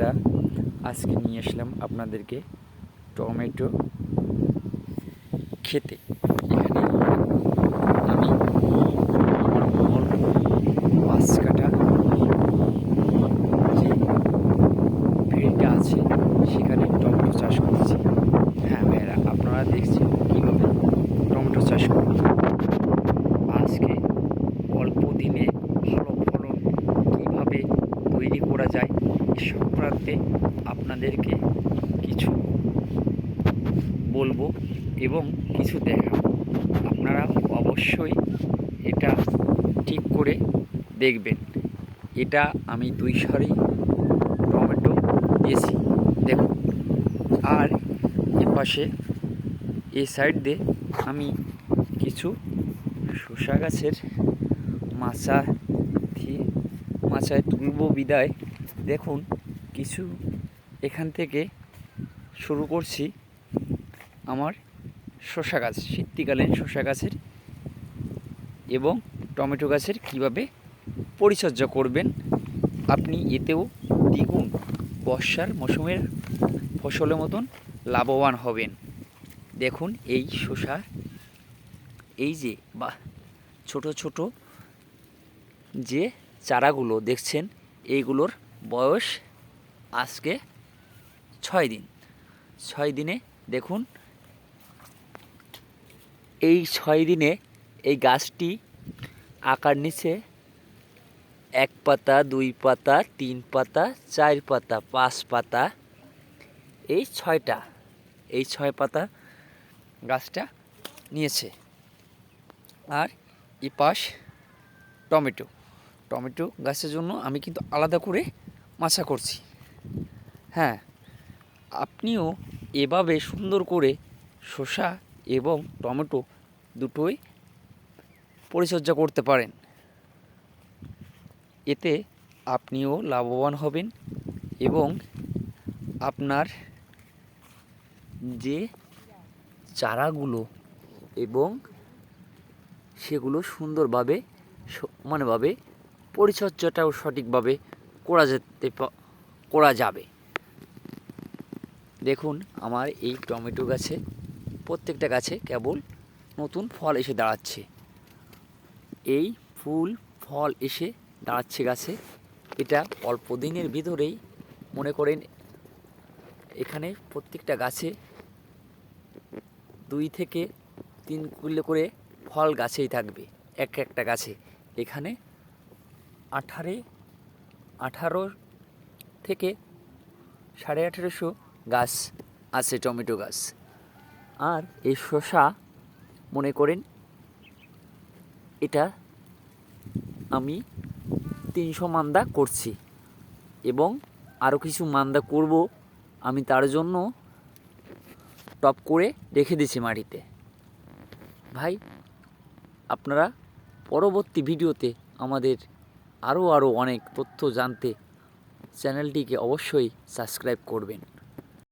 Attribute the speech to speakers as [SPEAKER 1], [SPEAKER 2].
[SPEAKER 1] বন্ধুরা, আজকে নিয়ে আসলাম আপনাদেরকে টমেটো খেতে। এখানে আমি অল্প 5 কাঠা যে ভেড়িটা আছে সেখানে টমেটো চাষ করছি। হ্যাঁ ভাইয়েরা, আপনারা দেখছেন কীভাবে টমেটো চাষ করব। আজকে অল্প দিনে ভালো ফলন কীভাবে তৈরি করা যায় এ সংক্রান্তে আপনাদেরকে কিছু বলবো এবং কিছু দেখাবো। আপনারা অবশ্যই এটা ঠিক করে দেখবেন। এটা আমি 2 সারি টমেটো দিয়েছি দেখুন, আর এপাশে এই সাইড দিয়ে আমি কিছু শসা গাছের মাচায় তুলব বিদায় দেখুন কিছু এখান থেকে শুরু করছি আমার শসা গাছ, শীতকালীন শসা গাছের এবং টমেটো গাছের কিভাবে পরিচর্যা করবেন। আপনি এতেও দ্বিগুণ বর্ষার মৌসুমের ফসলের মতন লাভবান হবেন। দেখুন এই শসা, এই যে বা ছোট ছোট যে চারাগুলো দেখছেন, এইগুলোর বয়স আজকে 6 দিন। 6 দিনে দেখুন এই 6 দিনে এই গাছটি আকার নিচে 1 পাতা, 2 পাতা, 3 পাতা, 4 পাতা, 5 পাতা, এই 6 পাতা গাছটা নিয়েছে। আর এই পাশ টমেটো গাছের জন্য আমি কিন্তু আলাদা করে মাচা করছি। হ্যাঁ, আপনিও এভাবে সুন্দর করে শসা এবং টমেটো দুটোই পরিচর্যা করতে পারেন। এতে আপনিও লাভবান হবেন এবং আপনার যে চারাগুলো এবং সেগুলো সুন্দরভাবে সমানভাবে পরিচর্যাটাও সঠিকভাবে করা যাবে। দেখুন আমার এই টমেটো গাছে প্রত্যেকটা গাছে কেবল নতুন ফল এসে দাঁড়াচ্ছে। এই ফল এসে দাঁড়াচ্ছে গাছে। এটা অল্প দিনের ভিতরেই মনে করেন এখানে প্রত্যেকটা গাছে 2 থেকে 3 কিলো করে ফল গাছেই থাকবে একটা গাছে। এখানে 18 থেকে 1850 গাছ আছে টমেটো গাছ। আর এই শসা মনে করেন এটা আমি 300 মান্দা করছি এবং আরও কিছু মান্দা করব। আমি তার জন্য টপ করে রেখে দিয়েছি মাটিতে। ভাই, আপনারা পরবর্তী ভিডিওতে আমাদের আরও অনেক তথ্য জানতে চ্যানেলটিকে অবশ্যই সাবস্ক্রাইব করবেন।